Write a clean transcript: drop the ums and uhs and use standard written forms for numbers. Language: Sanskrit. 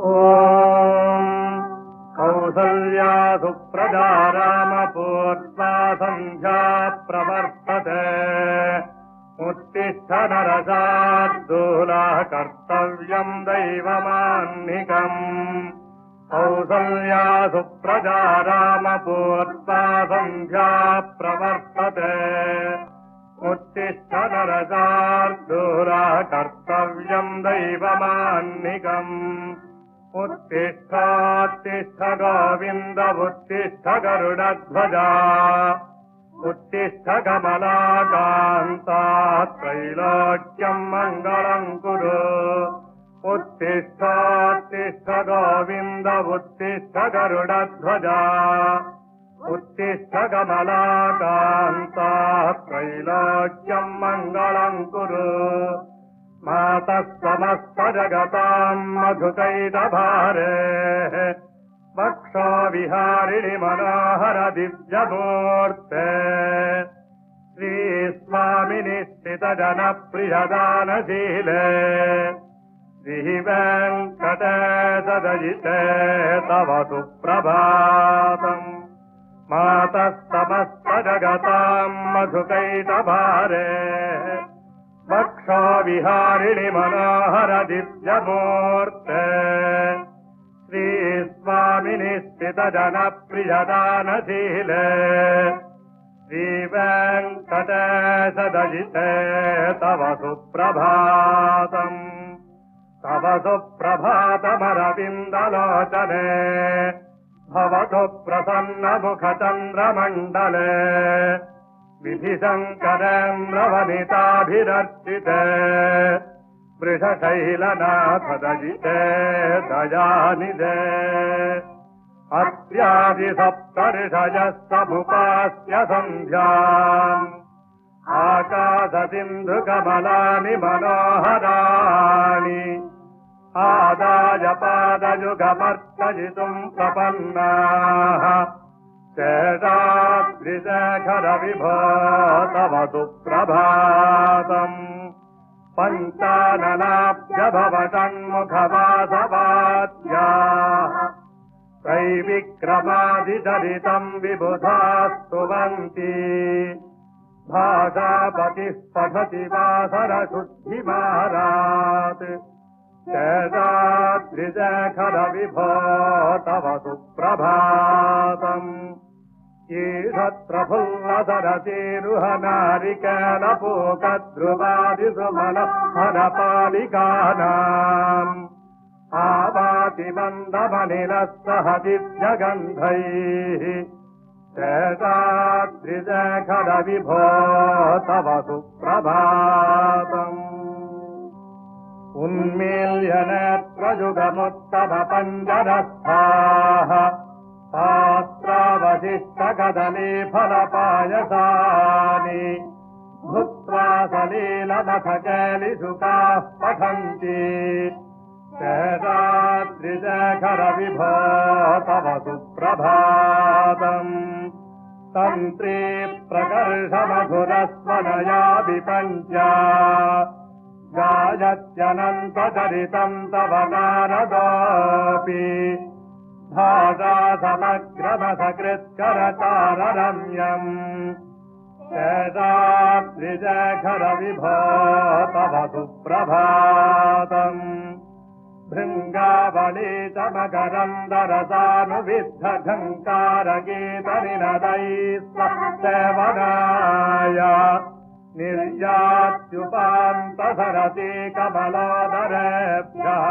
ఓం కౌసల్యా సుప్రజా రామపూర్వా సంధ్యా ప్రవర్తతే ఉత్తిష్ఠ నరశార్దూలా కర్తవ్యం దైవమాన్నికం కౌసల్యా సుప్రజా రామపూర్వా సంధ్యా ప్రవర్తతే ఉత్తిష్ఠ నరశార్దూలా కర్తవ్యం దైవమాన్నికం उत्तिष्ठोत्तिष्ठ गोविन्द उत्तिष्ठ गरुडध्वजा उत्तिष्ठ कमलाकान्ता त्रैलोक्यम् मङ्गलम् कुरु उत्तिष्ठोत्तिष्ठ गोविन्द उत्तिष्ठ गरुडध्वजा उत्तिष्ठ कमलाकान्ता त्रैलोक्यम् मङ्गलम् कुरु मातः समस्त जगताम् मधुकैटभारे वक्षो विहारिणि मनोहर दिव्यमूर्ते श्रीस्वामिनि स्थितजनप्रियदानशीले श्रीवेङ्कटेशदयिते तव सुप्रभातम् मातः समस्त जगताम् मधुकैटभारे वक्षो विहारिणि मनोहर दिव्यमूर्ते श्रीस्वामिनि स्थितजनप्रियदानशीले श्रीवेङ्कटेशदयिते तव सुप्रभातम् तव सुप्रभातमरविन्दलोचने भवतु प्रसन्नमुखचन्द्रमण्डले विधिशङ्करेन्द्रवनिताभिरर्चिते वृषशैलनाथदयिते दयानिधे अत्यादिसप्तऋषयः समुपास्य सन्ध्याम् आकाशसिन्धुकमलानि मनोहराणि आदाय पादयुगमर्चयितुम् प्रपन्नाः शेषाद्रिशेखर विभो तव सुप्रभातम् पञ्चाननाभ्यभवषण्मुखवासवाद्याः त्रैविक्रमादिचरितम् विबुधा स्तुवन्ति भाषापतिः पठति वासरशुद्धिमारात् शेषाद्रिशेखर विभो तव सुप्रभातम् ईषत्प्रफुल्लसरसीरुहनारिकेलपूकध्रुवादिसुमनः आवाति मन्दमनिलः सह दिव्यगन्धैः शेषाद्रिशेखर विभो तव सुप्रभातम् उन्मील्य नेत्रयुगमुत्तमपञ्जनस्थाः पात्रावशिष्टकदलीफलपायसानि भुक्त्वा सलीलमखकेलिशुकाः पठन्ति शेषाद्रिशेखर विभो तव सुप्रभातम् तन्त्री प्रकर्षमधुरस्वनया विपञ्चा गायत्यनन्तचरितम् तव नारदोऽपि भाषासमग्रमसकृत्करताररम्यम् शेषाद्रिशेखर विभो तव सुप्रभातम् भृङ्गावलीतमकरन्दरसानुविद्धझङ्कारगीतनिनदैः सेवनाय निर्यात्युपान्तसरति कमलोदरेभ्यः